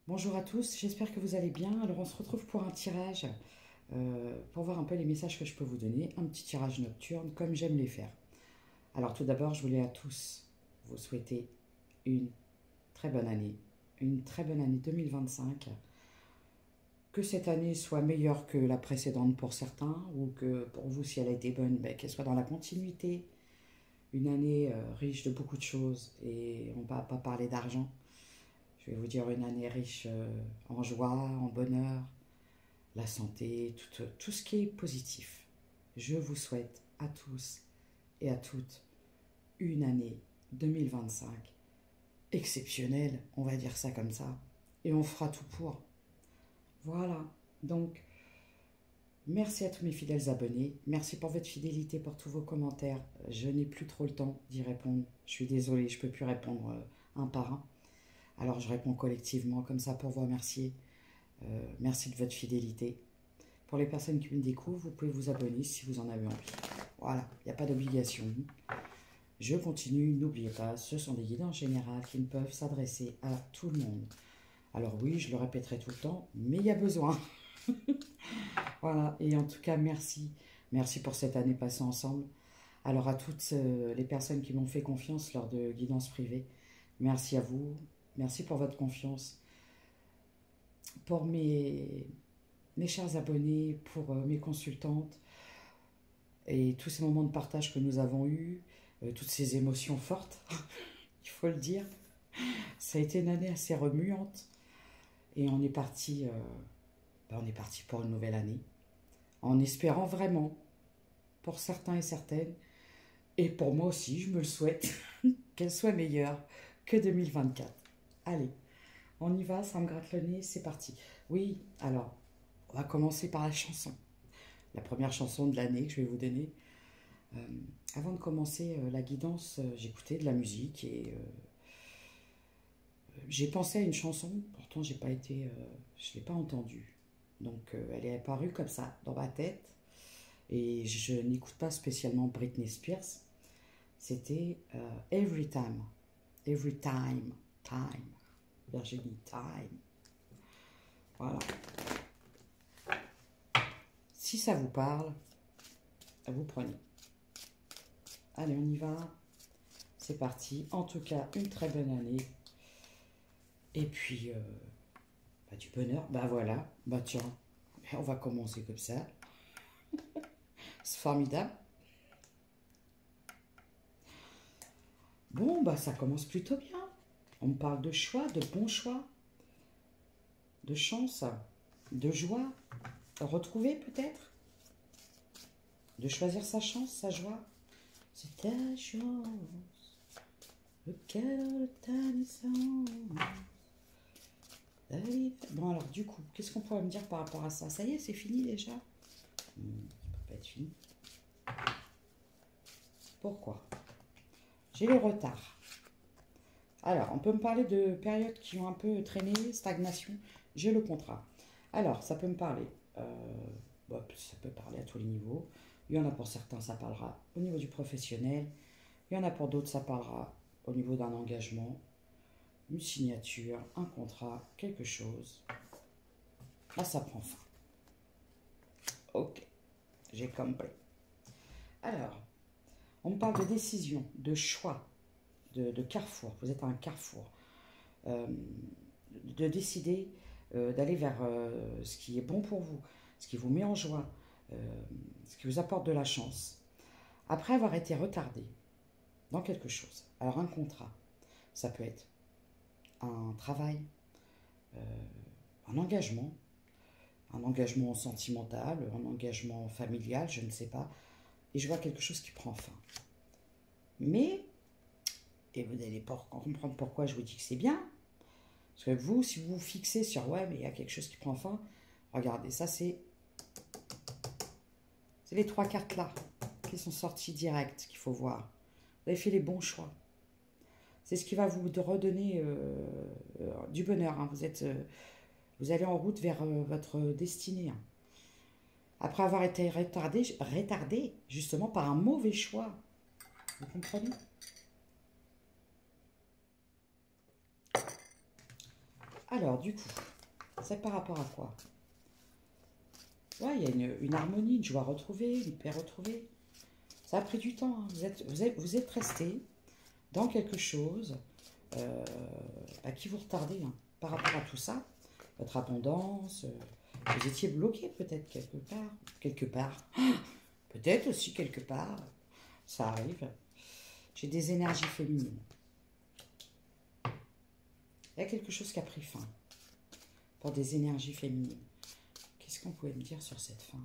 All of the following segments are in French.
Bonjour à tous, j'espère que vous allez bien. Alors on se retrouve pour un tirage, pour voir un peu les messages que je peux vous donner. Un petit tirage nocturne comme j'aime les faire. Alors tout d'abord, je voulais à tous vous souhaiter une une très bonne année 2025. Que cette année soit meilleure que la précédente pour certains, ou que pour vous, si elle a été bonne, ben, qu'elle soit dans la continuité. Une année riche de beaucoup de choses, et on ne va pas parler d'argent. Je vais vous dire une année riche en joie, en bonheur, la santé, tout ce qui est positif. Je vous souhaite à tous et à toutes une année 2025 exceptionnelle, on va dire ça comme ça, et on fera tout pour. Voilà, donc merci à tous mes fidèles abonnés, merci pour votre fidélité, pour tous vos commentaires. Je n'ai plus trop le temps d'y répondre, je suis désolée, je ne peux plus répondre un par un. Alors je réponds collectivement comme ça pour vous remercier. Merci de votre fidélité. Pour les personnes qui me découvrent, vous pouvez vous abonner si vous en avez envie. Voilà, il n'y a pas d'obligation. Je continue, n'oubliez pas, ce sont des guides en général qui ne peuvent s'adresser à tout le monde. Alors oui, je le répéterai tout le temps, mais il y a besoin. Voilà, et en tout cas, merci. Merci pour cette année passée ensemble. Alors à toutes les personnes qui m'ont fait confiance lors de guidances privées, merci à vous. Merci pour votre confiance. Pour mes chers abonnés, pour mes consultantes et tous ces moments de partage que nous avons eus, toutes ces émotions fortes, il faut le dire. Ça a été une année assez remuante et on est parti pour une nouvelle année, en espérant vraiment, pour certains et certaines, et pour moi aussi, je me le souhaite, qu'elle soit meilleure que 2024. Allez, on y va, ça me gratte le nez, c'est parti. Oui, alors, on va commencer par la chanson. La première chanson de l'année que je vais vous donner. Euh, Avant de commencer la guidance, j'écoutais de la musique et j'ai pensé à une chanson, pourtant je l'ai pas entendue. Donc elle est apparue comme ça dans ma tête et je n'écoute pas spécialement Britney Spears. C'était Every Time, Time, Virginie Time. Voilà. Si ça vous parle, vous prenez. Allez, on y va. C'est parti. En tout cas, une très bonne année. Et puis, du bonheur. Bah voilà. Bah tiens, on va commencer comme ça. C'est formidable. Bon, bah ça commence plutôt bien. On me parle de choix, de bons choix, de chance, de joie. Retrouver peut-être. De choisir sa chance, sa joie. C'est ta chance. Le cœur de ta naissance. Bon alors du coup, qu'est-ce qu'on pourrait me dire par rapport à ça? Ça y est, c'est fini déjà? Ça peut pas être fini. Pourquoi? J'ai le retard. Alors, on peut me parler de périodes qui ont un peu traîné, stagnation. J'ai le contrat. Alors, ça peut me parler. Ça peut parler à tous les niveaux. Il y en a pour certains, ça parlera au niveau du professionnel. Il y en a pour d'autres, ça parlera au niveau d'un engagement, une signature, un contrat, quelque chose. Là, ça prend fin. Ok, j'ai compris. Alors, on me parle de décision, de choix, de carrefour. Vous êtes à un carrefour. De décider d'aller vers ce qui est bon pour vous, ce qui vous met en joie, ce qui vous apporte de la chance. Après avoir été retardé dans quelque chose. Alors un contrat, ça peut être un travail, un engagement sentimental, un engagement familial, je ne sais pas. Et je vois quelque chose qui prend fin. Mais, et vous allez comprendre pourquoi je vous dis que c'est bien, parce que vous, si vous vous fixez sur ouais, mais il y a quelque chose qui prend fin, regardez, ça c'est les trois cartes là qui sont sorties direct qu'il faut voir. Vous avez fait les bons choix. C'est ce qui va vous redonner du bonheur. Hein. Vous allez en route vers votre destinée. Hein. Après avoir été retardé justement par un mauvais choix. Vous comprenez? Alors, du coup, c'est par rapport à quoi? Ouais, il y a une harmonie, une joie retrouvée, une paix retrouvée. Ça a pris du temps, hein. Vous êtes resté dans quelque chose qui vous retardait, hein, par rapport à tout ça. Votre abondance, vous étiez bloqué peut-être quelque part. Quelque part. Peut-être aussi quelque part. Ça arrive. J'ai des énergies féminines. Il y a quelque chose qui a pris fin pour des énergies féminines. Qu'est-ce qu'on pouvait me dire sur cette fin?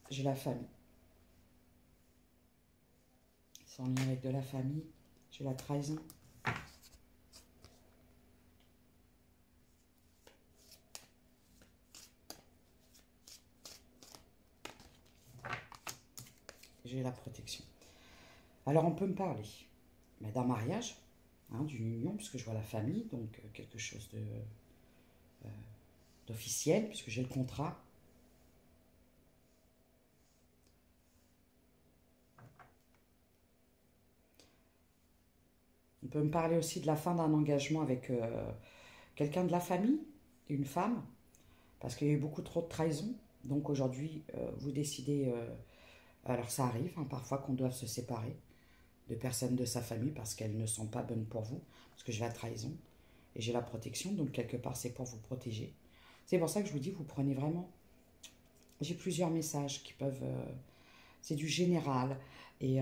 J'ai la famille. C'est en lien avec de la famille. J'ai la trahison. J'ai la protection. Alors on peut me parler d'un mariage, hein, d'une union, puisque je vois la famille, donc quelque chose d'officiel, puisque j'ai le contrat. On peut me parler aussi de la fin d'un engagement avec quelqu'un de la famille, une femme, parce qu'il y a eu beaucoup trop de trahison. Donc aujourd'hui, vous décidez, alors ça arrive, hein, parfois qu'on doit se séparer de personnes de sa famille parce qu'elles ne sont pas bonnes pour vous, parce que j'ai la trahison et j'ai la protection, donc quelque part c'est pour vous protéger. C'est pour ça que je vous dis, vous prenez vraiment... J'ai plusieurs messages qui peuvent... c'est du général. Et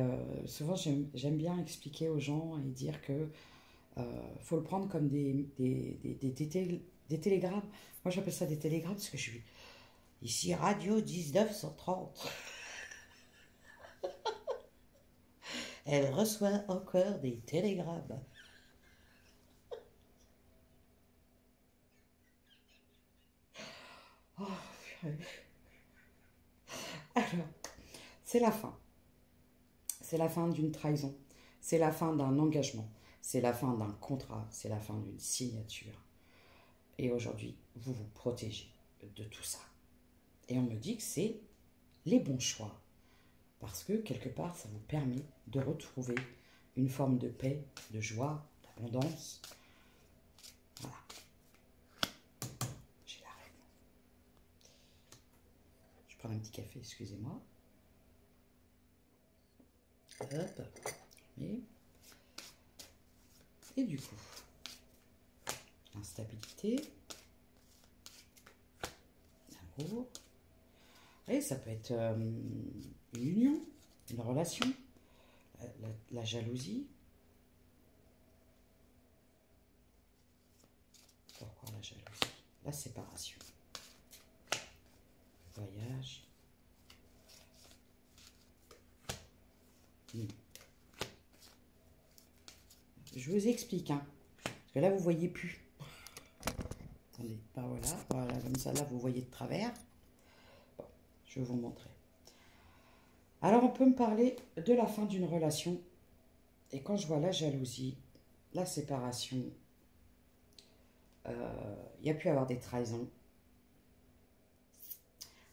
souvent, j'aime bien expliquer aux gens et dire que faut le prendre comme des télégrammes. Moi, j'appelle ça des télégrammes parce que je suis ici, Radio 1930. Elle reçoit encore des télégrammes. Oh, alors, c'est la fin. C'est la fin d'une trahison. C'est la fin d'un engagement. C'est la fin d'un contrat. C'est la fin d'une signature. Et aujourd'hui, vous vous protégez de tout ça. Et on me dit que c'est les bons choix. Parce que quelque part, ça vous permet de retrouver une forme de paix, de joie, d'abondance. Voilà. J'ai la reine. Je prends un petit café, excusez-moi. Hop. Et du coup, instabilité, amour. Et ça peut être une union, une relation, la jalousie. Pourquoi la jalousie? La séparation. Voyage. Je vous explique, hein, parce que là, vous ne voyez plus. Attendez, voilà, comme ça, là, vous voyez de travers. Bon, je vais vous montrer. Alors, on peut me parler de la fin d'une relation. Et quand je vois la jalousie, la séparation, il y a pu avoir des trahisons.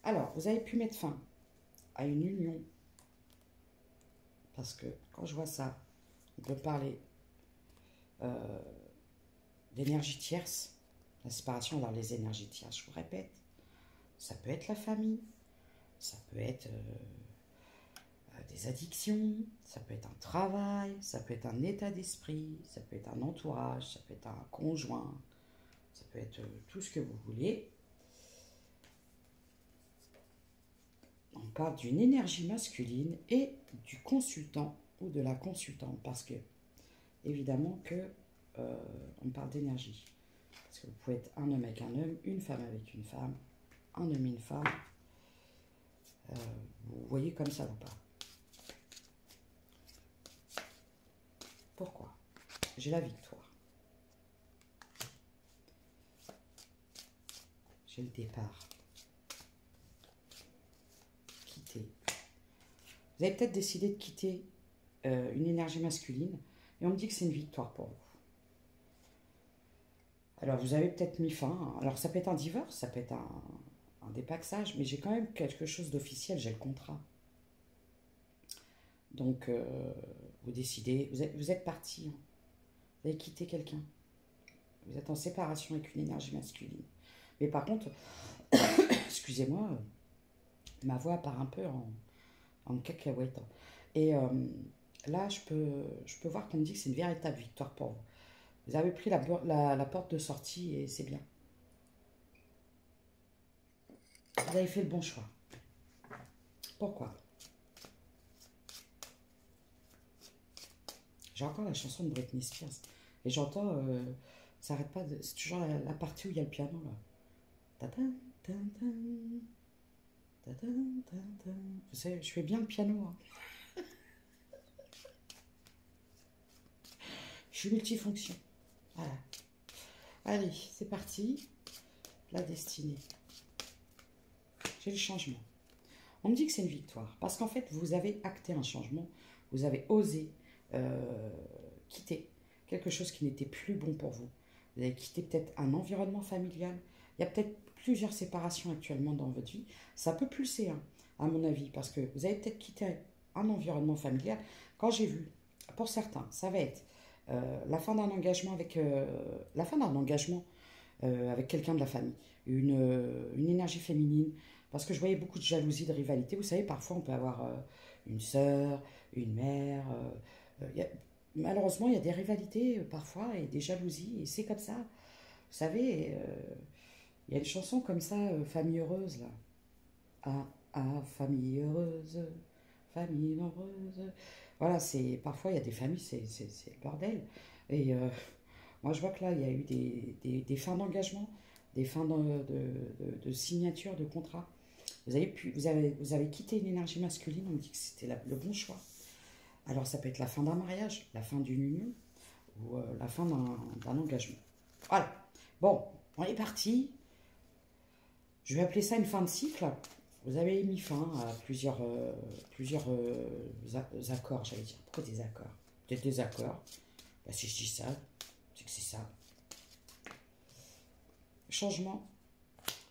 Alors, vous avez pu mettre fin à une union. Parce que quand je vois ça, on peut parler d'énergie tierce. La séparation, alors les énergies tierces, je vous répète, ça peut être la famille, ça peut être des addictions, ça peut être un travail, ça peut être un état d'esprit, ça peut être un entourage, ça peut être un conjoint, ça peut être tout ce que vous voulez. On parle d'une énergie masculine et du consultant ou de la consultante parce que, évidemment, que on parle d'énergie. Parce que vous pouvez être un homme avec un homme, une femme avec une femme, un homme et une femme. Vous voyez comme ça, non pas? Pourquoi? J'ai la victoire. J'ai le départ. Quitter. Vous avez peut-être décidé de quitter une énergie masculine et on me dit que c'est une victoire pour vous. Alors, vous avez peut-être mis fin. Alors, ça peut être un divorce, ça peut être un dépaxage, mais j'ai quand même quelque chose d'officiel, j'ai le contrat. Donc, vous décidez, vous êtes parti, hein. Vous avez quitté quelqu'un. Vous êtes en séparation avec une énergie masculine. Mais par contre, excusez-moi, ma voix part un peu en cacahuète. Et là, je peux voir qu'on me dit que c'est une véritable victoire pour vous. Vous avez pris la porte de sortie et c'est bien. Vous avez fait le bon choix. Pourquoi? J'ai encore la chanson de Britney Spears. Et j'entends, ça n'arrête pas, c'est toujours la partie où il y a le piano, là. Ta-ta, ta-ta, ta-ta, ta-ta. Vous savez, je fais bien le piano, hein. Je suis multifonction. Voilà. Allez, c'est parti. La destinée. J'ai le changement. On me dit que c'est une victoire. Parce qu'en fait, vous avez acté un changement. Vous avez osé quitter quelque chose qui n'était plus bon pour vous. Vous avez quitté peut-être un environnement familial. Il y a peut-être plusieurs séparations actuellement dans votre vie. Ça peut pulser, hein, à mon avis, parce que vous avez peut-être quitté un environnement familial. Quand j'ai vu, pour certains, ça va être la fin d'un engagement avec quelqu'un de la famille, une énergie féminine, parce que je voyais beaucoup de jalousie, de rivalité. Vous savez, parfois on peut avoir une sœur, une mère. Malheureusement, il y a des rivalités parfois et des jalousies, et c'est comme ça. Vous savez, il y a une chanson comme ça, Famille heureuse, là. Ah, ah, famille heureuse, famille nombreuse. Voilà, c'est parfois il y a des familles, c'est le bordel. Et moi, je vois que là, il y a eu des fins d'engagement, des fins de signature de contrat. Vous avez quitté une énergie masculine, on me dit que c'était le bon choix. Alors, ça peut être la fin d'un mariage, la fin d'une union, ou la fin d'un engagement. Voilà. Bon, on est parti. Je vais appeler ça une fin de cycle. Vous avez mis fin à plusieurs accords, j'allais dire. Pourquoi des accords? Peut-être des accords. Bah, si je dis ça, c'est que c'est ça. Changement.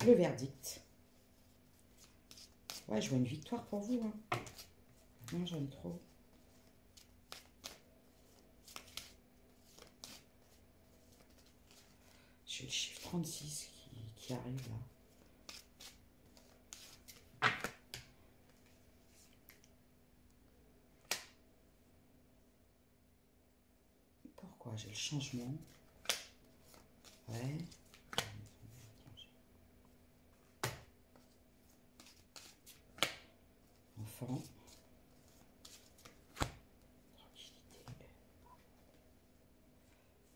Le verdict. Ouais, je vois une victoire pour vous. Hein. Non, j'aime trop. J'ai le chiffre 36 qui arrive là. Pourquoi j'ai le changement? Ouais. Enfant. Tranquillité.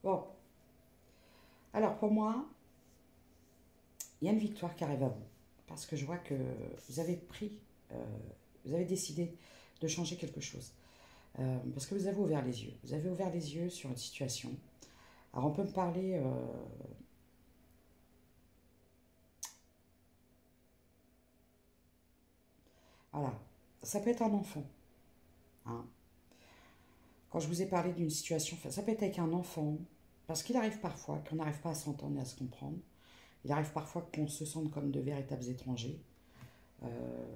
Bon. Alors pour moi, il y a une victoire qui arrive à vous. Parce que je vois que vous avez vous avez décidé de changer quelque chose. Parce que vous avez ouvert les yeux. Vous avez ouvert les yeux sur une situation. Alors on peut me parler... voilà. Ça peut être un enfant. Hein. Quand je vous ai parlé d'une situation, ça peut être avec un enfant. Parce qu'il arrive parfois qu'on n'arrive pas à s'entendre et à se comprendre. Il arrive parfois qu'on se sente comme de véritables étrangers.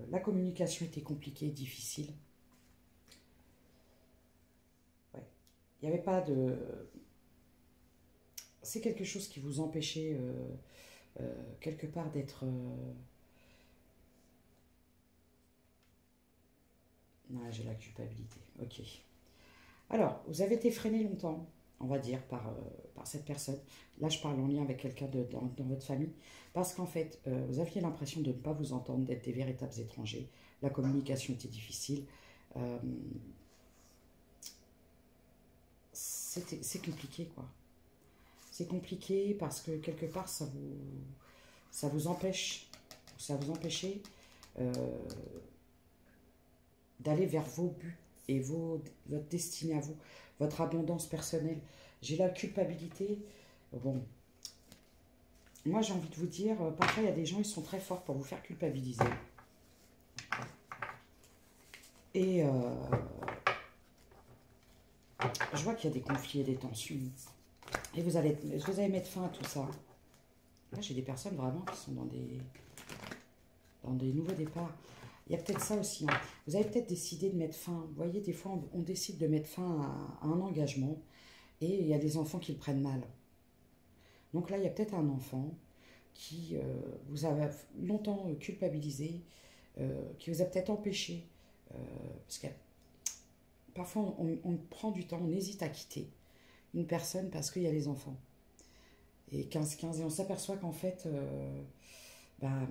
La communication était compliquée, difficile. Ouais. Il n'y avait pas de... C'est quelque chose qui vous empêchait quelque part d'être... Non, j'ai la culpabilité. Ok. Alors, vous avez été freiné longtemps, on va dire, par cette personne. Là, je parle en lien avec quelqu'un dans votre famille. Parce qu'en fait, vous aviez l'impression de ne pas vous entendre, d'être des véritables étrangers. La communication était difficile. C'est compliqué, quoi. C'est compliqué parce que quelque part, ça vous empêche, ça vous empêchait d'aller vers vos buts et votre destinée à vous, votre abondance personnelle. J'ai la culpabilité. Bon, moi j'ai envie de vous dire, parfois il y a des gens, ils sont très forts pour vous faire culpabiliser. Et je vois qu'il y a des conflits et des tensions. Et vous allez mettre fin à tout ça. Là, j'ai des personnes vraiment qui sont dans des nouveaux départs. Il y a peut-être ça aussi. Hein. Vous avez peut-être décidé de mettre fin. Vous voyez, des fois, on décide de mettre fin à un engagement et il y a des enfants qui le prennent mal. Donc là, il y a peut-être un enfant qui vous a longtemps culpabilisé, qui vous a peut-être empêché, parce que parfois on prend du temps, on hésite à quitter une personne parce qu'il y a les enfants. Et 15-15, et on s'aperçoit qu'en fait, bah,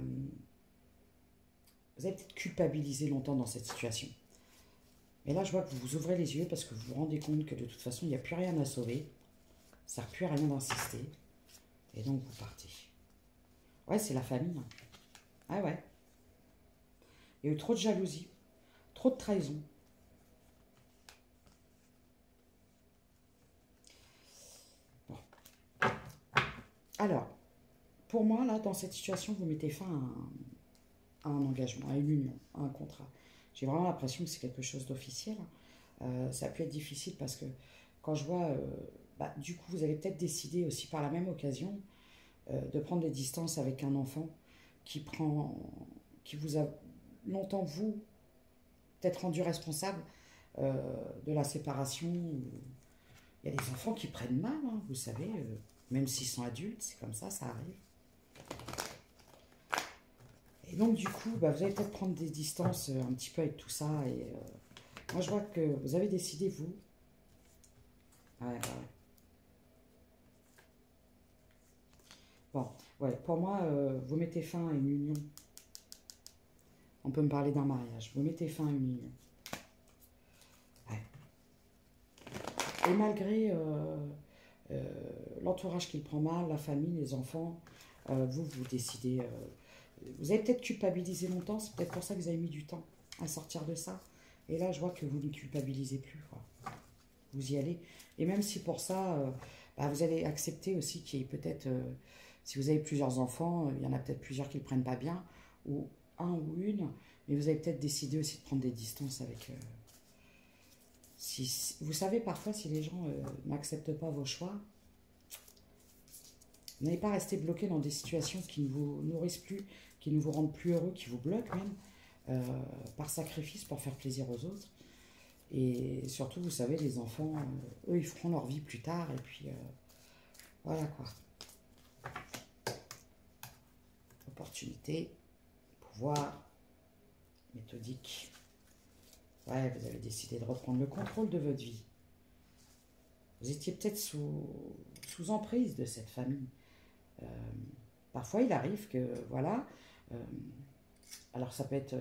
vous avez peut-être culpabilisé longtemps dans cette situation. Mais là, je vois que vous vous ouvrez les yeux parce que vous vous rendez compte que de toute façon, il n'y a plus rien à sauver. Ça ne sert plus à rien d'insister. Et donc, vous partez. Ouais, c'est la famille. Ah ouais. Il y a eu trop de jalousie, trop de trahison. Bon. Alors, pour moi, là, dans cette situation, vous mettez fin à un engagement, à une union, à un contrat. J'ai vraiment l'impression que c'est quelque chose d'officiel. Ça a pu être difficile parce que quand je vois, du coup, vous avez peut-être décidé aussi par la même occasion de prendre des distances avec un enfant qui vous a longtemps, vous, peut-être rendu responsable de la séparation. Il y a des enfants qui prennent mal, hein, vous savez, même s'ils sont adultes, c'est comme ça arrive. Et donc, du coup, vous allez peut-être prendre des distances un petit peu avec tout ça. Et moi, je vois que vous avez décidé, vous. Ouais. Bon, ouais, pour moi, vous mettez fin à une union. On peut me parler d'un mariage. Vous mettez fin à une union. Ouais. Et malgré l'entourage qui le prend mal, la famille, les enfants, vous décidez. Vous avez peut-être culpabilisé longtemps, c'est peut-être pour ça que vous avez mis du temps à sortir de ça. Et là, je vois que vous ne culpabilisez plus, quoi. Vous y allez. Et même si pour ça, vous allez accepter aussi qu'il y ait peut-être, si vous avez plusieurs enfants, il y en a peut-être plusieurs qui ne le prennent pas bien, ou un ou une, mais vous avez peut-être décidé aussi de prendre des distances avec... vous savez, parfois, si les gens n'acceptent pas vos choix, vous n'allez pas rester bloqué dans des situations qui ne vous nourrissent plus, qui ne vous rendent plus heureux, qui vous bloquent même, par sacrifice pour faire plaisir aux autres. Et surtout, vous savez, les enfants, eux, ils feront leur vie plus tard. Et puis, voilà quoi. Opportunité, pouvoir, méthodique. Ouais, vous avez décidé de reprendre le contrôle de votre vie. Vous étiez peut-être sous emprise de cette famille. Parfois, il arrive que, voilà, alors ça peut être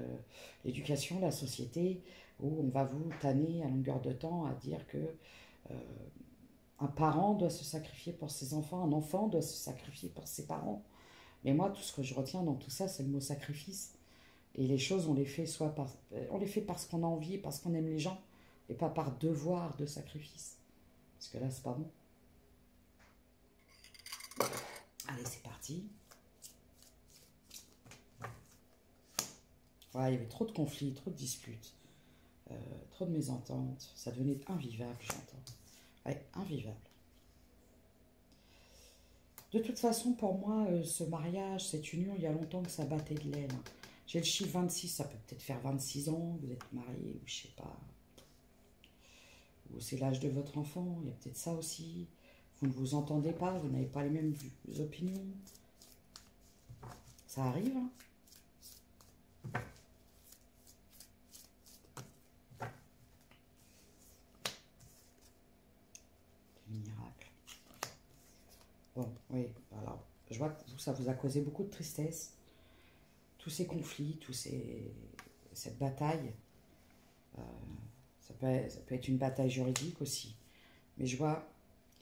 l'éducation, la société, où on va vous tanner à longueur de temps à dire que un parent doit se sacrifier pour ses enfants, un enfant doit se sacrifier pour ses parents. Mais moi, tout ce que je retiens dans tout ça, c'est le mot sacrifice. Et les choses, on les fait on les fait parce qu'on a envie, parce qu'on aime les gens, et pas par devoir de sacrifice. Parce que là, c'est pas bon. Allez, c'est parti. Ouais, il y avait trop de conflits, trop de disputes, trop de mésententes. Ça devenait invivable, j'entends. Ouais, invivable. De toute façon, pour moi, ce mariage, cette union, il y a longtemps que ça battait de l'aile. J'ai le chiffre 26, ça peut peut-être faire 26 ans, vous êtes marié, ou je sais pas. Ou c'est l'âge de votre enfant, il y a peut-être ça aussi. Vous ne vous entendez pas, vous n'avez pas les mêmes opinions. Ça arrive, hein. Des miracles. Bon, oui, alors, je vois que ça vous a causé beaucoup de tristesse. Tous ces conflits, cette bataille. Ça peut être une bataille juridique aussi. Mais je vois,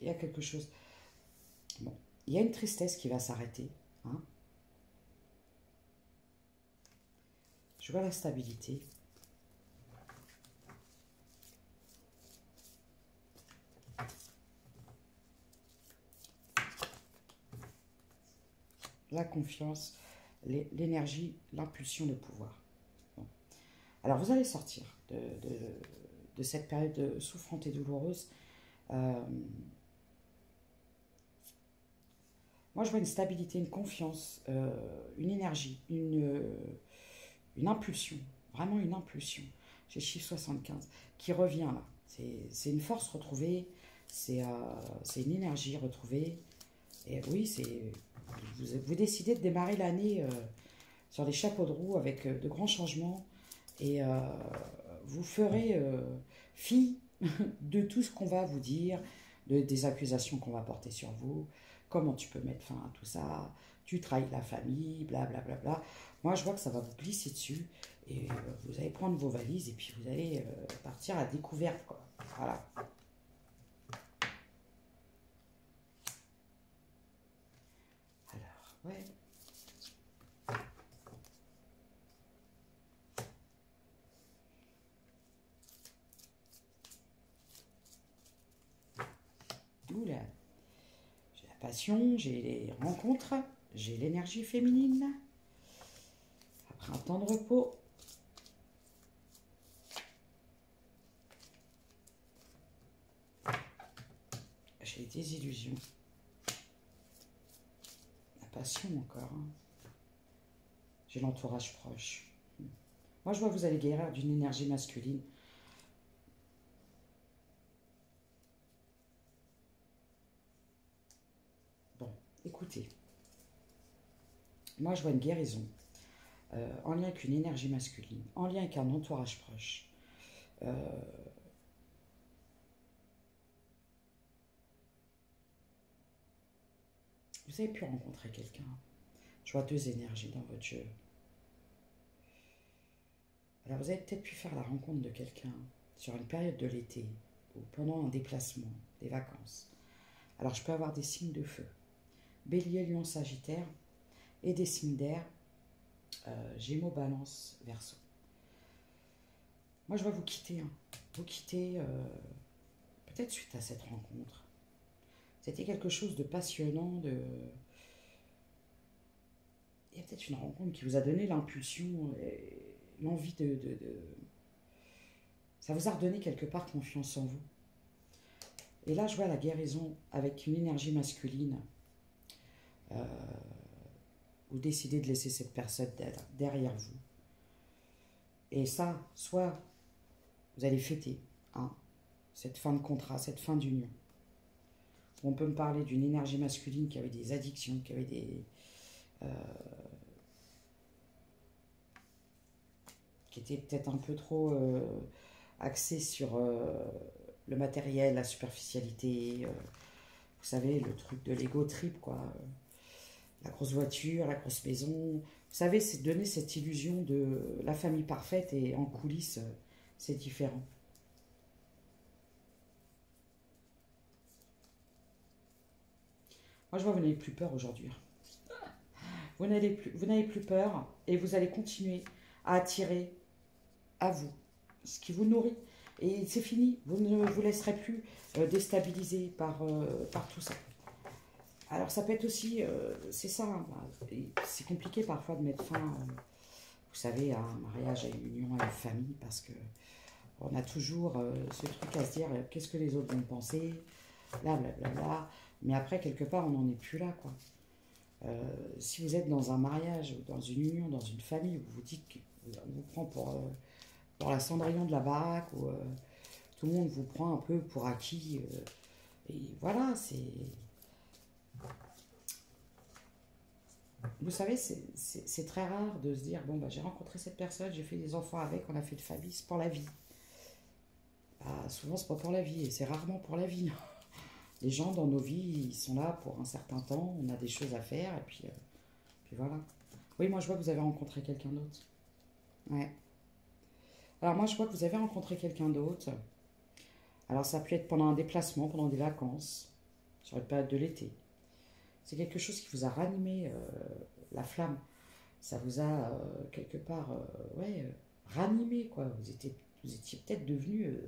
il y a quelque chose. Bon, il y a une tristesse qui va s'arrêter. Hein. Je vois la stabilité. La confiance, l'énergie, l'impulsion de pouvoir. Bon. Alors vous allez sortir de cette période souffrante et douloureuse. Moi je vois une stabilité, une confiance, une énergie, une impulsion, vraiment une impulsion. J'ai le chiffre 75 qui revient là. C'est une force retrouvée, c'est une énergie retrouvée. Et oui, vous décidez de démarrer l'année sur les chapeaux de roue avec de grands changements et vous ferez fi de tout ce qu'on va vous dire, des accusations qu'on va porter sur vous, comment tu peux mettre fin à tout ça, tu trahis la famille, blablabla. Bla, bla, bla. Moi, je vois que ça va vous glisser dessus et vous allez prendre vos valises et puis vous allez partir à la découverte, quoi. Voilà. Alors, ouais. Oula. J'ai la passion, j'ai les rencontres, j'ai l'énergie féminine. Après un temps de repos. J'ai des illusions. La passion encore. Hein. J'ai l'entourage proche. Moi, je vois que vous allez guérir d'une énergie masculine. Bon, écoutez. Moi, je vois une guérison en lien avec une énergie masculine, en lien avec un entourage proche. Vous avez pu rencontrer quelqu'un. Je vois deux énergies dans votre jeu. Alors, vous avez peut-être pu faire la rencontre de quelqu'un sur une période de l'été ou pendant un déplacement, des vacances. Alors, je peux avoir des signes de feu. Bélier, Lion, Sagittaire et des signes d'air, Gémeaux, Balance, Verseau. Moi, je vois vous quitter. Hein. Vous quitter peut-être suite à cette rencontre. C'était quelque chose de passionnant, il y a peut-être une rencontre qui vous a donné l'impulsion, l'envie Ça vous a redonné quelque part confiance en vous. Et là, je vois la guérison avec une énergie masculine. Vous décidez de laisser cette personne derrière vous. Et ça, soit vous allez fêter hein, cette fin de contrat, cette fin d'union. On peut me parler d'une énergie masculine qui avait des addictions, qui avait des... qui était peut-être un peu trop axée sur le matériel, la superficialité, vous savez, le truc de l'ego trip, quoi. La grosse voiture, la grosse maison. Vous savez, c'est donner cette illusion de la famille parfaite et en coulisses, c'est différent. Moi, je vois que vous n'avez plus peur aujourd'hui. Vous n'avez plus peur et vous allez continuer à attirer à vous ce qui vous nourrit. Et c'est fini, vous ne vous laisserez plus déstabiliser par tout ça. Alors ça peut être aussi, c'est ça, hein, c'est compliqué parfois de mettre fin, vous savez, à un mariage, à une union, à une famille, parce que on a toujours ce truc à se dire, qu'est-ce que les autres vont penser, là, blablabla. Mais après, quelque part, on n'en est plus là, quoi. Si vous êtes dans un mariage, ou dans une union, dans une famille, où vous dites qu'on vous prend pour la Cendrillon de la baraque, ou tout le monde vous prend un peu pour acquis, et voilà, c'est... Vous savez, c'est très rare de se dire, bon, bah, j'ai rencontré cette personne, j'ai fait des enfants avec, on a fait de famille, c'est pour la vie. Bah, souvent, c'est pas pour la vie, et c'est rarement pour la vie. Les gens dans nos vies, ils sont là pour un certain temps, on a des choses à faire, et puis voilà. Oui, moi, je vois que vous avez rencontré quelqu'un d'autre. Ouais. Alors, moi, je vois que vous avez rencontré quelqu'un d'autre. Alors, ça peut être pendant un déplacement, pendant des vacances, sur une période de l'été. C'est quelque chose qui vous a ranimé la flamme. Ça vous a quelque part ouais, ranimé, quoi. Vous étiez peut-être devenu... vous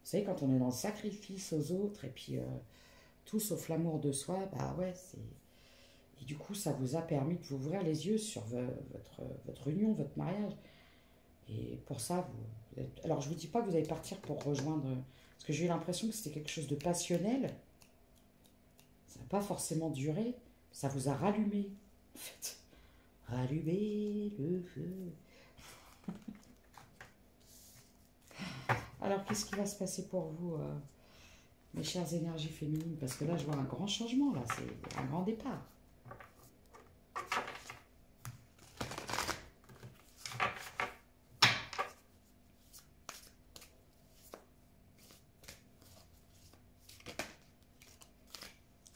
savez, quand on est dans le sacrifice aux autres, et puis tout sauf l'amour de soi, bah ouais, c'est... Et du coup, ça vous a permis de vous ouvrir les yeux sur votre union, votre mariage. Et pour ça, vous êtes... Alors, je ne vous dis pas que vous allez partir pour rejoindre... Parce que j'ai eu l'impression que c'était quelque chose de passionnel. Ça n'a pas forcément duré. Ça vous a rallumé, en fait. Rallumer le feu. Alors, qu'est-ce qui va se passer pour vous mes chères énergies féminines, parce que là, je vois un grand changement, là, c'est un grand départ.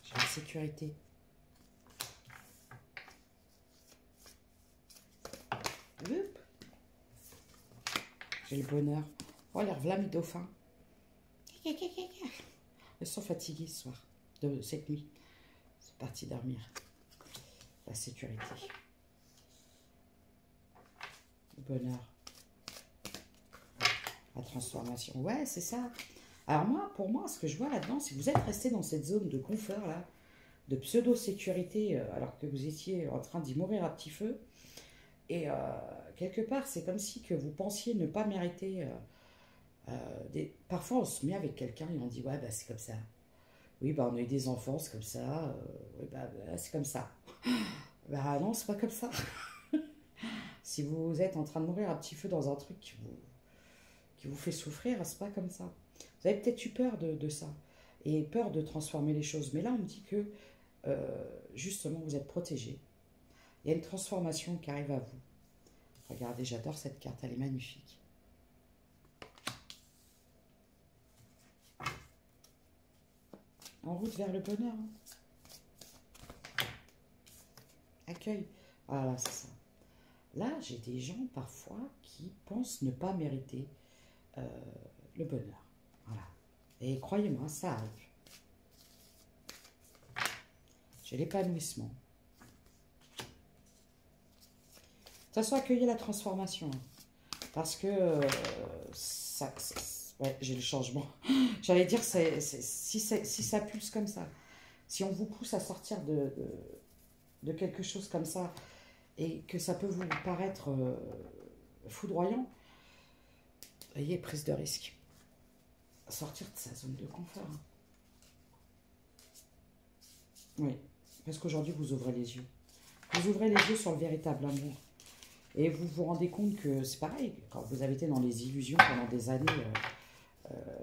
J'ai la sécurité. Hop. J'ai le bonheur. Oh, les revla mes dauphins. Ils sont fatigués ce soir, de cette nuit. C'est parti dormir. La sécurité. Le bonheur. La transformation. Ouais, c'est ça. Alors moi, pour moi, ce que je vois là-dedans, c'est que vous êtes resté dans cette zone de confort, là, de pseudo-sécurité, alors que vous étiez en train d'y mourir à petit feu. Et quelque part, c'est comme si que vous pensiez ne pas mériter... Parfois, on se met avec quelqu'un et on dit, ouais, bah, c'est comme ça. Oui, bah, on a eu des enfants, c'est comme ça. Oui, bah, c'est comme ça. Bah non, c'est pas comme ça. Si vous êtes en train de mourir à petit feu dans un truc qui vous fait souffrir, c'est pas comme ça. Vous avez peut-être eu peur de ça et peur de transformer les choses. Mais là, on me dit que justement, vous êtes protégé. Il y a une transformation qui arrive à vous. Regardez, j'adore cette carte, elle est magnifique. En route vers le bonheur. Accueil. Voilà, c'est ça. Là, j'ai des gens parfois qui pensent ne pas mériter le bonheur. Voilà. Et croyez-moi, ça arrive. J'ai l'épanouissement. De toute façon, accueillez la transformation. Parce que ouais, j'ai le changement. J'allais dire, si ça pulse comme ça, si on vous pousse à sortir de quelque chose comme ça, et que ça peut vous paraître foudroyant, voyez, prise de risque. Sortir de sa zone de confort. Oui, parce qu'aujourd'hui, vous ouvrez les yeux. Vous ouvrez les yeux sur le véritable amour. Et vous vous rendez compte que c'est pareil, quand vous avez été dans les illusions pendant des années,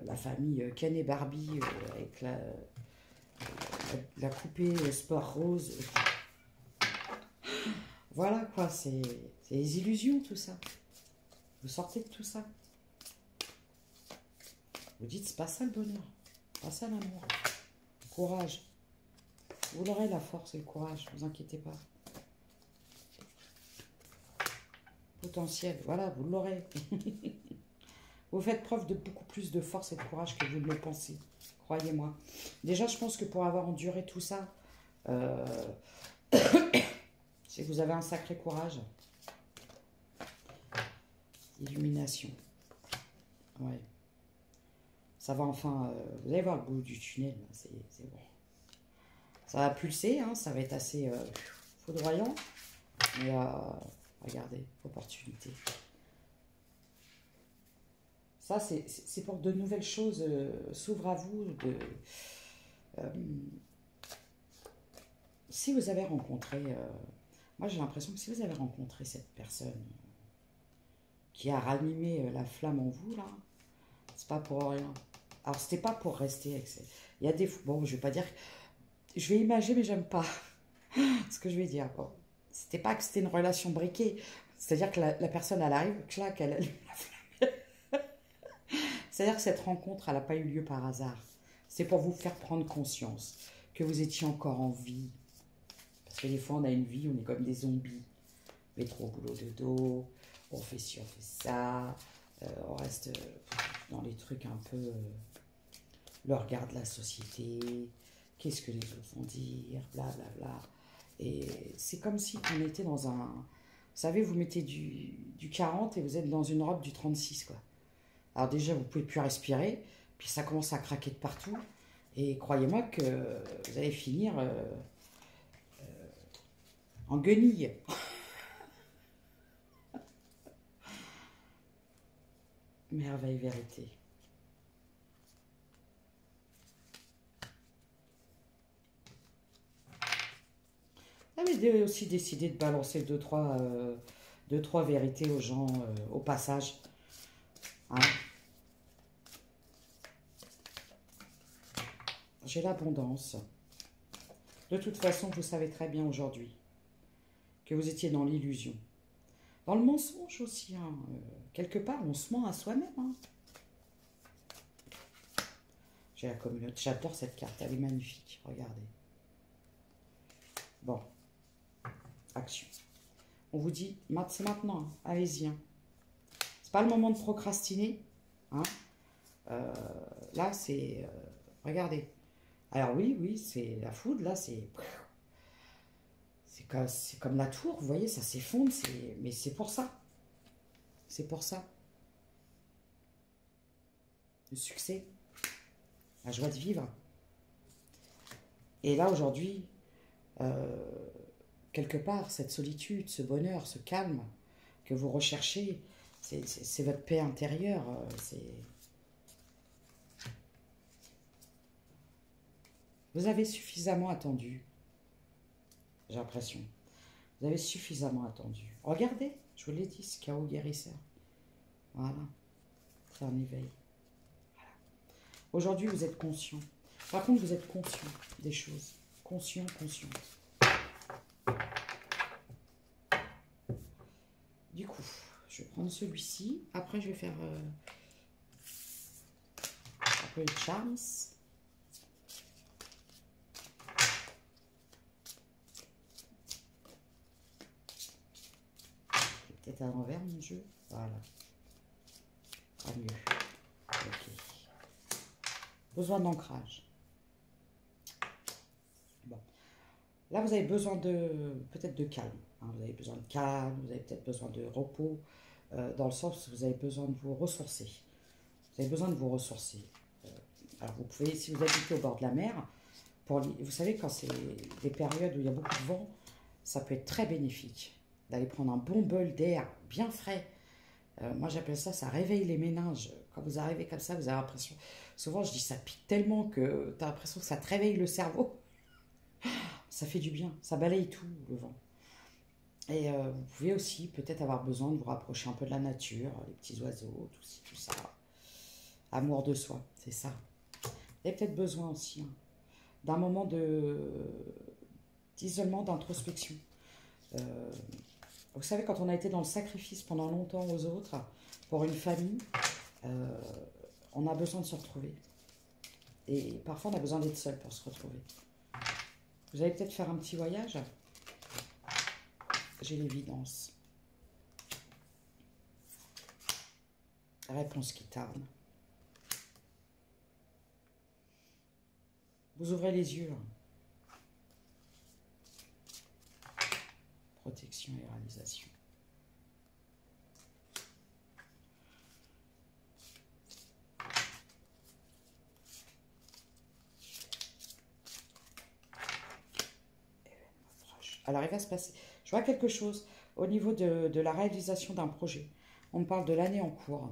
la famille Ken et Barbie, avec la poupée sport rose. Voilà quoi, c'est les illusions tout ça. Vous sortez de tout ça. Vous dites, c'est pas ça le bonheur, pas ça l'amour. Courage. Vous l'aurez la force et le courage, ne vous inquiétez pas. Potentiel, voilà, vous l'aurez. Vous faites preuve de beaucoup plus de force et de courage que vous ne le pensez, croyez-moi. Déjà, je pense que pour avoir enduré tout ça, c'est que vous avez un sacré courage. Illumination. Ouais. Ça va enfin... vous allez voir le bout du tunnel, c'est bon. Ça va pulser, hein, ça va être assez foudroyant. Mais regardez, opportunité. Ça, c'est pour que de nouvelles choses s'ouvrent à vous. Si vous avez rencontré... moi, j'ai l'impression que si vous avez rencontré cette personne qui a ranimé la flamme en vous, là, c'est pas pour rien. Alors, c'était pas pour rester avec... Il y a des... Bon, je vais pas dire... Je vais imaginer, mais j'aime pas ce que je vais dire. Bon, c'était pas que c'était une relation briquée. C'est-à-dire que la personne, elle arrive, clac, elle allume la flamme. C'est-à-dire que cette rencontre, elle n'a pas eu lieu par hasard. C'est pour vous faire prendre conscience que vous étiez encore en vie. Parce que des fois, on a une vie, on est comme des zombies. Métro, boulot, dodo, on fait ci, on fait ça. On reste dans les trucs un peu... le regard de la société. Qu'est-ce que les autres vont dire, blablabla. Bla bla. Et c'est comme si on était dans un... Vous savez, vous mettez du 40 et vous êtes dans une robe du 36, quoi. Alors déjà, vous ne pouvez plus respirer, puis ça commence à craquer de partout. Et croyez-moi que vous allez finir en guenille. Merveille, vérité. J'avais aussi décidé de balancer deux, trois vérités aux gens au passage. Hein. j'ai l'abondance. De toute façon, vous savez très bien aujourd'hui que vous étiez dans l'illusion. Dans le mensonge aussi, hein. Quelque part, on se ment à soi-même. Hein. J'ai la communauté, j'adore cette carte, elle est magnifique, regardez. Bon, action. On vous dit, c'est maintenant, hein. Allez-y. Hein. C'est pas le moment de procrastiner. Hein. Là, c'est... regardez. Alors oui, c'est la foudre, là, c'est comme la tour, vous voyez, ça s'effondre, mais c'est pour ça. C'est pour ça. Le succès, la joie de vivre. Et là, aujourd'hui, quelque part, cette solitude, ce bonheur, ce calme que vous recherchez, c'est votre paix intérieure. Vous avez suffisamment attendu. J'ai l'impression. Vous avez suffisamment attendu. Regardez, je vous l'ai dit, ce chaos guérisseur. Voilà. C'est un éveil. Voilà. Aujourd'hui, vous êtes conscient. Par contre, vous êtes conscient des choses. Conscient, consciente. Du coup, je vais prendre celui-ci. Après, je vais faire un peu de charms. Peut-être à l'envers, mon jeu. Voilà. Pas mieux. Ok. Besoin d'ancrage. Bon. Là, vous avez besoin de peut-être de calme. Hein. Vous avez besoin de calme, vous avez peut-être besoin de repos, dans le sens où vous avez besoin de vous ressourcer. Vous avez besoin de vous ressourcer. Alors, vous pouvez, si vous habitez au bord de la mer, vous savez, quand c'est des périodes où il y a beaucoup de vent, ça peut être très bénéfique d'aller prendre un bon bol d'air bien frais. Moi, j'appelle ça, ça réveille les méninges. Quand vous arrivez comme ça, vous avez l'impression... Souvent, je dis, ça pique tellement que tu as l'impression que ça te réveille le cerveau. Ça fait du bien, ça balaye tout, le vent. Et vous pouvez aussi peut-être avoir besoin de vous rapprocher un peu de la nature, les petits oiseaux, tout ça. Amour de soi, c'est ça. Vous avez peut-être besoin aussi hein, d'un moment d'isolement, d'introspection. Vous savez, quand on a été dans le sacrifice pendant longtemps aux autres, pour une famille, on a besoin de se retrouver. Et parfois, on a besoin d'être seul pour se retrouver. Vous allez peut-être faire un petit voyage. J'ai l'évidence. Réponse qui tarde. Vous ouvrez les yeux. Protection et réalisation. Alors, il va se passer... Je vois quelque chose au niveau de la réalisation d'un projet. On me parle de l'année en cours.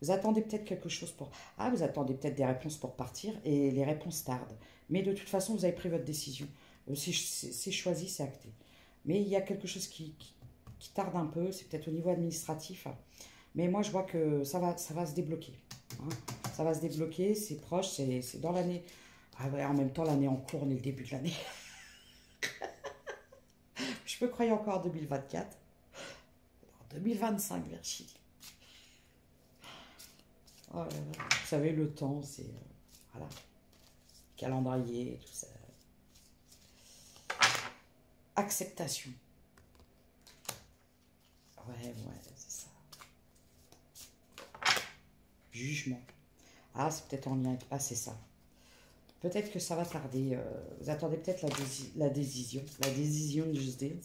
Vous attendez peut-être quelque chose pour... Ah, vous attendez peut-être des réponses pour partir et les réponses tardent. Mais de toute façon, vous avez pris votre décision. C'est choisi, c'est acté. Mais il y a quelque chose qui tarde un peu. C'est peut-être au niveau administratif. Mais moi, je vois que ça va se débloquer. Hein. Ça va se débloquer, c'est proche, c'est dans l'année... Ah ouais, en même temps, l'année en cours, on est le début de l'année. Je peux croire encore en 2024. En 2025, Virginie. Oh là là. Vous savez, le temps, c'est... voilà. Calendrier, tout ça. Acceptation. Ouais, c'est ça. Jugement. Ah, c'est peut-être en lien avec... Ah, c'est ça. Peut-être que ça va tarder. Vous attendez peut-être la décision. La décision de Just Dance.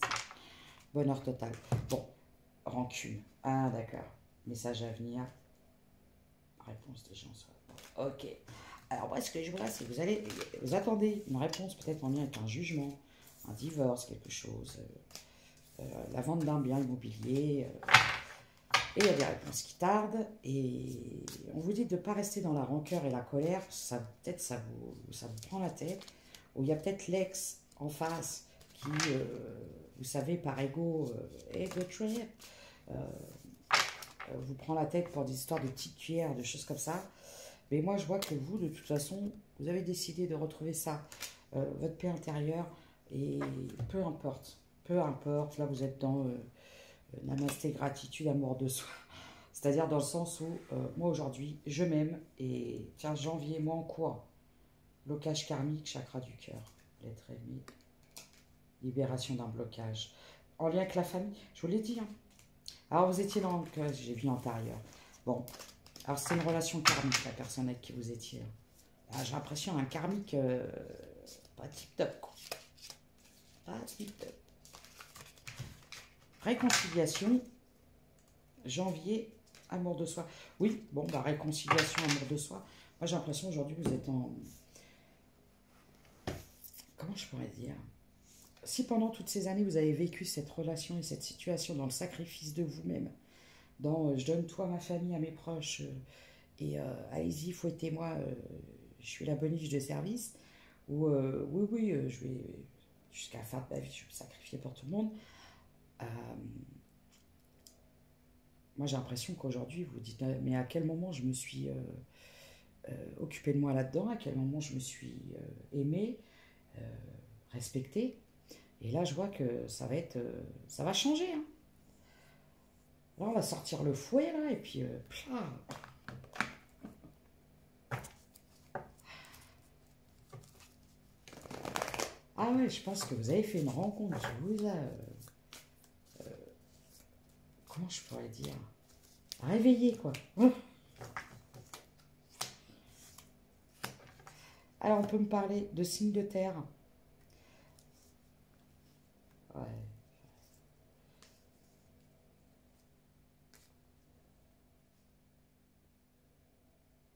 Bonheur total. Bon, rancune. Ah, d'accord. Message à venir. Réponse des gens. Ok. Alors, moi, ce que je vois, c'est que vous attendez une réponse peut-être en lien avec un jugement, un divorce, quelque chose, la vente d'un bien immobilier. Et il y a des réponses qui tardent. Et on vous dit de ne pas rester dans la rancœur et la colère. Peut-être ça vous prend la tête. Ou il y a peut-être l'ex en face qui, vous savez, par ego trip, vous prend la tête pour des histoires de petites cuillères, de choses comme ça. Mais moi, je vois que vous, de toute façon, vous avez décidé de retrouver ça, votre paix intérieure, et peu importe, là vous êtes dans namasté, gratitude, amour de soi. C'est-à-dire dans le sens où, moi aujourd'hui, je m'aime, et tiens, janvier, mois en cours, blocage karmique, chakra du cœur, lettre ennemie, libération d'un blocage. En lien avec la famille, je vous l'ai dit, hein. Alors vous étiez dans, j'ai vu antérieur. Bon, alors c'est une relation karmique, la personne avec qui vous étiez. Ah, j'ai l'impression un karmique pas tip-top, quoi. Pas tip-top. Réconciliation, janvier, amour de soi. Oui, bon, bah réconciliation, amour de soi. Moi j'ai l'impression aujourd'hui vous êtes en... Comment je pourrais dire? Si pendant toutes ces années vous avez vécu cette relation et cette situation dans le sacrifice de vous-même, dans je donne tout à ma famille, à mes proches, et allez-y, fouettez-moi, je suis la boniche de service, ou oui, je vais, jusqu'à la fin de ma vie, je vais me sacrifier pour tout le monde. Euh, Moi j'ai l'impression qu'aujourd'hui vous vous dites, mais à quel moment je me suis occupé de moi là-dedans, à quel moment je me suis aimé, respecté. Et là je vois que ça va être, ça va changer, hein. Là on va sortir le fouet là, et puis plah. Ah ouais, je pense que vous avez fait une rencontre qui vous a, comment je pourrais dire, réveillé quoi. Alors on peut me parler de signes de terre. Ouais.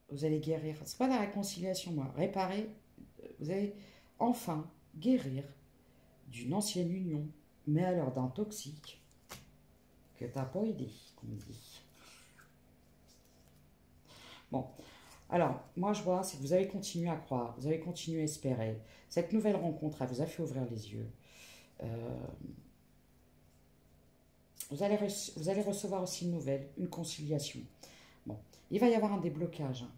Vous allez guérir. C'est pas la réconciliation, moi. Réparer. Vous allez enfin guérir d'une ancienne union, mais alors d'un toxique que t'as pas aidé, on me dit. Bon, alors, moi je vois, c'est que vous avez continué à croire, vous avez continué à espérer. Cette nouvelle rencontre, elle vous a fait ouvrir les yeux. Euh, vous allez recevoir aussi une nouvelle, une conciliation. Bon, il va y avoir un déblocage, hein.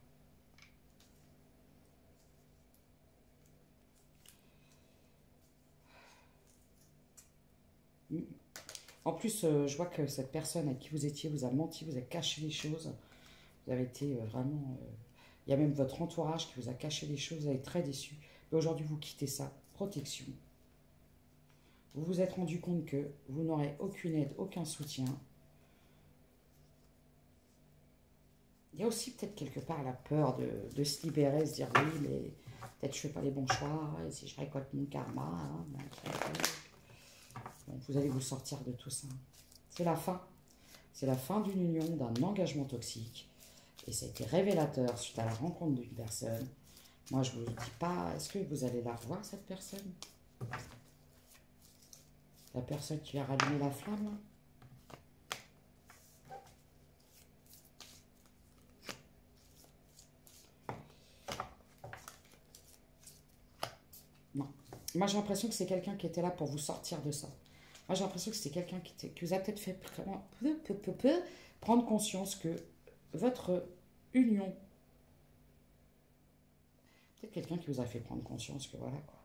En plus, je vois que cette personne avec qui vous étiez vous a menti, vous a caché des choses. Vous avez été vraiment... il y a même votre entourage qui vous a caché des choses, vous avez été très déçu. Mais aujourd'hui, vous quittez ça. Protection. Vous vous êtes rendu compte que vous n'aurez aucune aide, aucun soutien. Il y a aussi peut-être quelque part la peur de se libérer, se dire oui, mais peut-être je ne fais pas les bons choix, et si je récolte mon karma, hein, donc vous allez vous sortir de tout ça. C'est la fin. C'est la fin d'une union, d'un engagement toxique. Et ça a été révélateur suite à la rencontre d'une personne. Moi, je ne vous dis pas, est-ce que vous allez la revoir, cette personne? La personne qui a rallumé la flamme, là? Non. Moi, j'ai l'impression que c'est quelqu'un qui était là pour vous sortir de ça. Moi, j'ai l'impression que c'est quelqu'un qui vous a peut-être fait prendre conscience que votre union, peut-être quelqu'un qui vous a fait prendre conscience que voilà, quoi,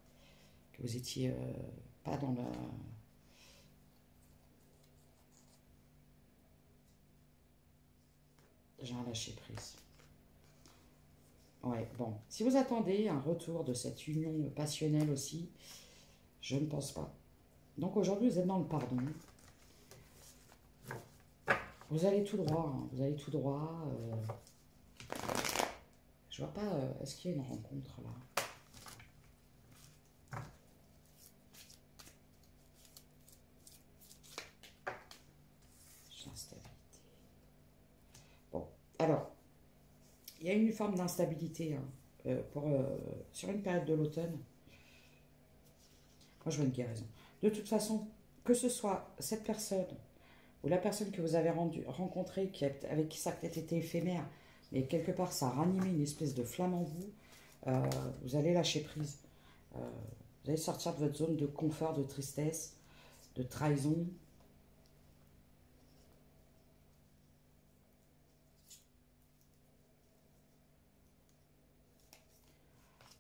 que vous étiez pas dans la... J'ai un lâcher prise. Ouais, bon. Si vous attendez un retour de cette union passionnelle aussi, je ne pense pas. Donc aujourd'hui, vous êtes dans le pardon. Vous allez tout droit, hein, vous allez tout droit. Je vois pas, est-ce qu'il y a une rencontre là? L'instabilité. Bon, alors, il y a une forme d'instabilité, hein, sur une période de l'automne. Moi, je vois une guérison. De toute façon, que ce soit cette personne ou la personne que vous avez rencontrée, avec qui ça a peut-être été éphémère, mais quelque part ça a ranimé une espèce de flamme en vous, vous allez lâcher prise. Euh, vous allez sortir de votre zone de confort, de tristesse, de trahison.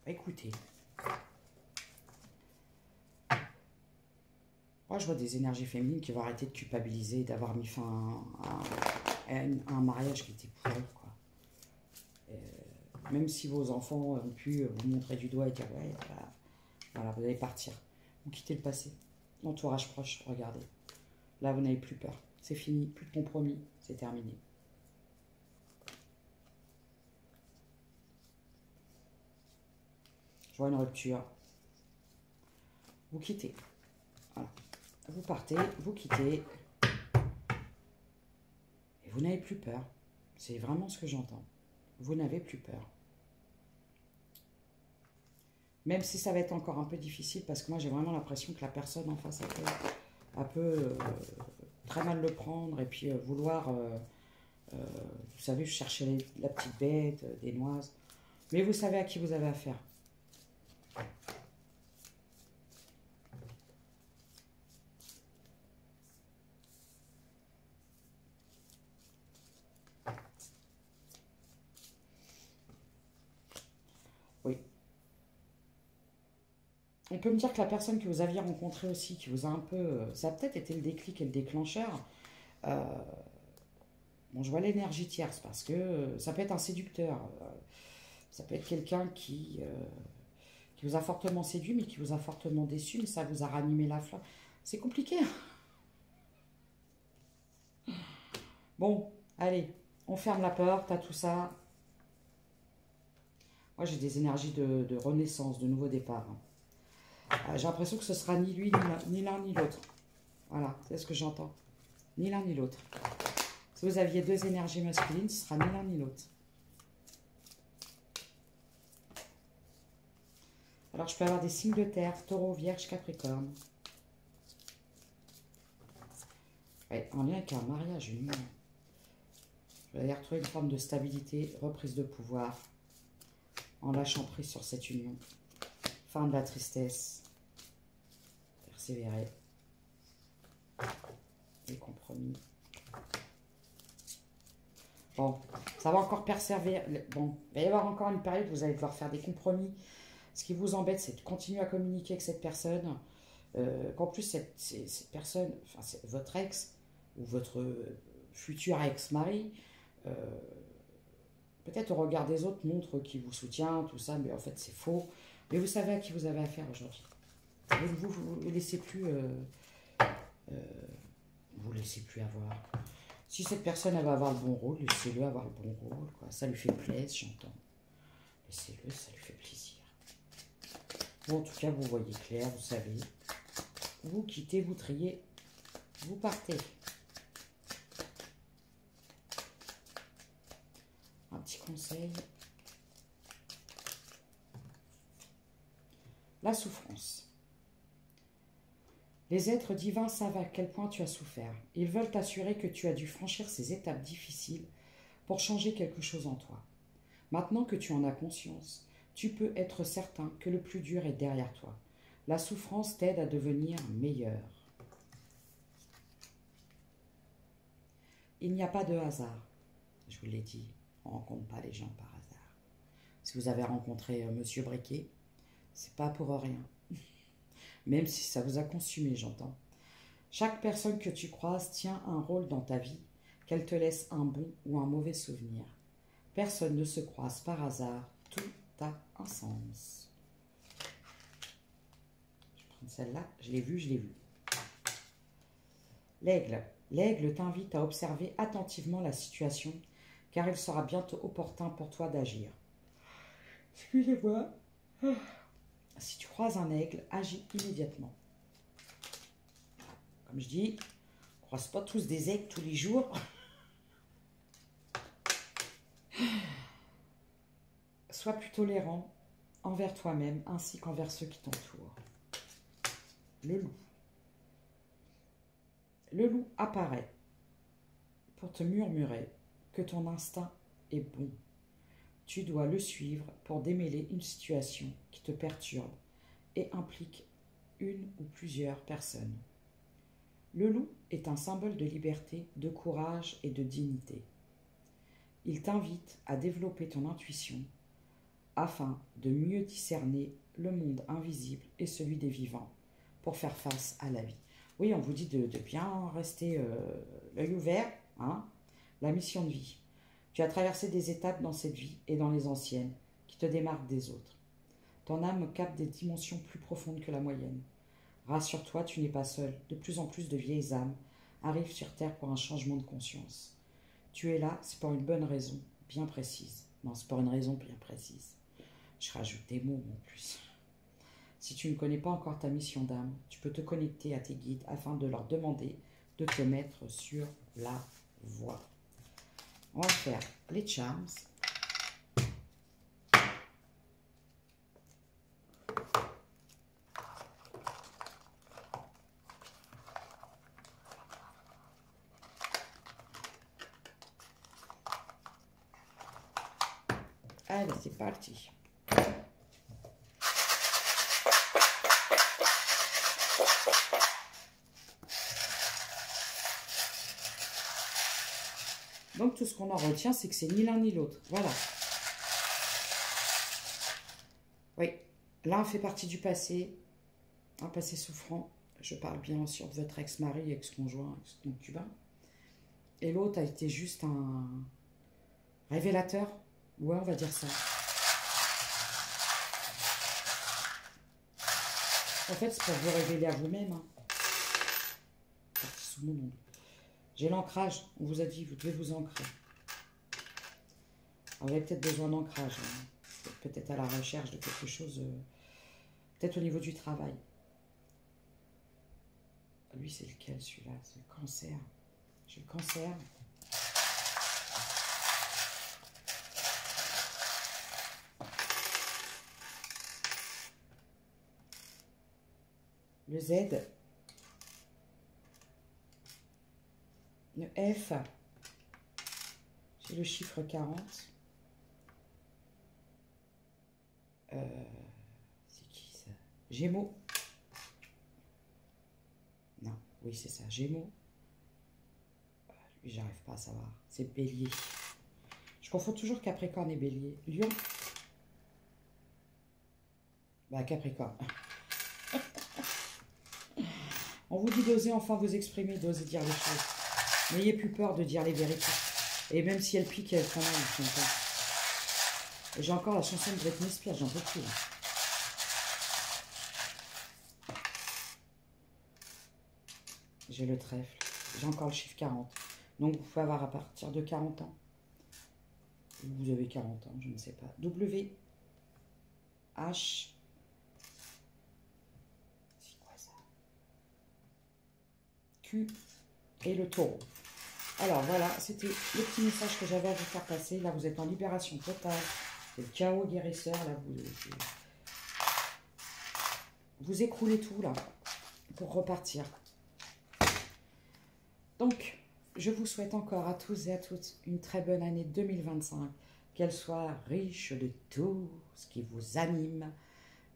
Écoutez. Moi, je vois des énergies féminines qui vont arrêter de culpabiliser, d'avoir mis fin à un mariage qui était pourri, quoi. Même si vos enfants ont pu vous montrer du doigt et dire ouais, voilà, vous allez partir. Vous quittez le passé. L'entourage proche, regardez. Là, vous n'avez plus peur. C'est fini, plus de compromis, c'est terminé. Je vois une rupture. Vous quittez. Voilà. Vous partez, vous quittez. Et vous n'avez plus peur. C'est vraiment ce que j'entends. Vous n'avez plus peur. Même si ça va être encore un peu difficile, parce que moi j'ai vraiment l'impression que la personne en face elle peut très mal le prendre et puis vouloir, vous savez, chercher la petite bête, des noises. Mais vous savez à qui vous avez affaire. Oui. On peut me dire que la personne que vous aviez rencontrée aussi, qui vous a un peu... ça a peut-être été le déclic et le déclencheur. Bon, je vois l'énergie tierce parce que ça peut être un séducteur. Ça peut être quelqu'un qui vous a fortement séduit, mais qui vous a fortement déçu, mais ça vous a ranimé la flamme. C'est compliqué. Bon, allez, on ferme la porte à tout ça. Moi, j'ai des énergies de renaissance, de nouveau départ. J'ai l'impression que ce sera ni lui, ni l'un, ni l'autre. Voilà, c'est ce que j'entends. Ni l'un, ni l'autre. Si vous aviez deux énergies masculines, ce sera ni l'un, ni l'autre. Alors, je peux avoir des signes de terre, taureau, vierge, capricorne. Ouais, en lien avec un mariage, une union. Je vais aller retrouver une forme de stabilité, reprise de pouvoir, en lâchant prise sur cette union. Fin de la tristesse. Persévérer. Les compromis. Bon, ça va encore persévérer. Bon, il va y avoir encore une période où vous allez devoir faire des compromis. Ce qui vous embête, c'est de continuer à communiquer avec cette personne. Qu'en plus, cette personne, enfin, votre ex ou votre futur ex-mari, peut-être au regard des autres, montre qu'il vous soutient, tout ça, mais en fait, c'est faux. Mais vous savez à qui vous avez affaire aujourd'hui. Vous laissez plus... vous laissez plus avoir. Si cette personne elle va avoir le bon rôle, laissez-le avoir le bon rôle. Quoi. Ça lui fait plaisir, j'entends. Laissez-le, ça lui fait plaisir. Bon, en tout cas, vous voyez clair, vous savez. Vous quittez, vous triez, vous partez. Un petit conseil. La souffrance. Les êtres divins savent à quel point tu as souffert. Ils veulent t'assurer que tu as dû franchir ces étapes difficiles pour changer quelque chose en toi. Maintenant que tu en as conscience, tu peux être certain que le plus dur est derrière toi. La souffrance t'aide à devenir meilleur. Il n'y a pas de hasard. Je vous l'ai dit, on ne rencontre pas les gens par hasard. Si vous avez rencontré Monsieur Briquet, c'est pas pour rien. Même si ça vous a consumé, j'entends. Chaque personne que tu croises tient un rôle dans ta vie, qu'elle te laisse un bon ou un mauvais souvenir. Personne ne se croise par hasard, tout a un sens. Je vais prendre celle-là, je l'ai vue. L'aigle. L'aigle t'invite à observer attentivement la situation, car il sera bientôt opportun pour toi d'agir. Excusez-moi. Si tu croises un aigle, agis immédiatement. Comme je dis, on ne croise pas tous des aigles tous les jours. Sois plus tolérant envers toi-même ainsi qu'envers ceux qui t'entourent. Le loup. Le loup apparaît pour te murmurer que ton instinct est bon. Tu dois le suivre pour démêler une situation qui te perturbe et implique une ou plusieurs personnes. Le loup est un symbole de liberté, de courage et de dignité. Il t'invite à développer ton intuition, afin de mieux discerner le monde invisible et celui des vivants pour faire face à la vie. Oui, on vous dit de bien rester l'œil ouvert, hein, la mission de vie. Tu as traversé des étapes dans cette vie et dans les anciennes qui te démarquent des autres. Ton âme capte des dimensions plus profondes que la moyenne. Rassure-toi, tu n'es pas seul. De plus en plus de vieilles âmes arrivent sur Terre pour un changement de conscience. Tu es là, c'est pour une bonne raison, bien précise. Non, c'est pour une raison bien précise. Je rajoute des mots en plus. Si tu ne connais pas encore ta mission d'âme, tu peux te connecter à tes guides afin de leur demander de te mettre sur la voie. On va faire les charms. Allez, c'est parti. Donc, tout ce qu'on en retient, c'est que c'est ni l'un ni l'autre. Voilà. Oui, l'un fait partie du passé, un passé souffrant. Je parle bien sûr de votre ex-mari, ex-conjoint, ex-concubin. Et l'autre a été juste un révélateur. Ouais, on va dire ça. En fait, c'est pour vous révéler à vous-même. Hein. Parti sous mon nom. J'ai l'ancrage. On vous a dit, vous devez vous ancrer. Alors, vous avez peut-être besoin d'ancrage. Hein. Peut-être à la recherche de quelque chose. Peut-être au niveau du travail. Lui, c'est lequel, celui-là? C'est le cancer. J'ai le cancer. Le Z. Le F. J'ai le chiffre 40. C'est qui ça? Gémeaux. Non, oui, c'est ça, Gémeaux. Lui, j'arrive pas à savoir. C'est Bélier. Je confonds toujours Capricorne et Bélier. Lion. Bah, Capricorne. On vous dit d'oser enfin vous exprimer, d'oser dire les choses. N'ayez plus peur de dire les vérités. Et même si elle pique, elle prend mal, j'ai encore la chanson de Britney Spears, j'en peux plus. Là. J'ai le trèfle. J'ai encore le chiffre 40. Donc, vous pouvez avoir à partir de 40 ans. Vous avez 40 ans, je ne sais pas. W. H. C'est quoi ça? Q. Et le taureau. Alors, voilà, c'était le petit message que j'avais à vous faire passer. Là, vous êtes en libération totale. C'est le chaos guérisseur. Là, vous écroulez tout, là, pour repartir. Donc, je vous souhaite encore à tous et à toutes une très bonne année 2025, qu'elle soit riche de tout ce qui vous anime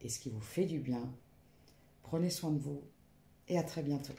et ce qui vous fait du bien. Prenez soin de vous et à très bientôt.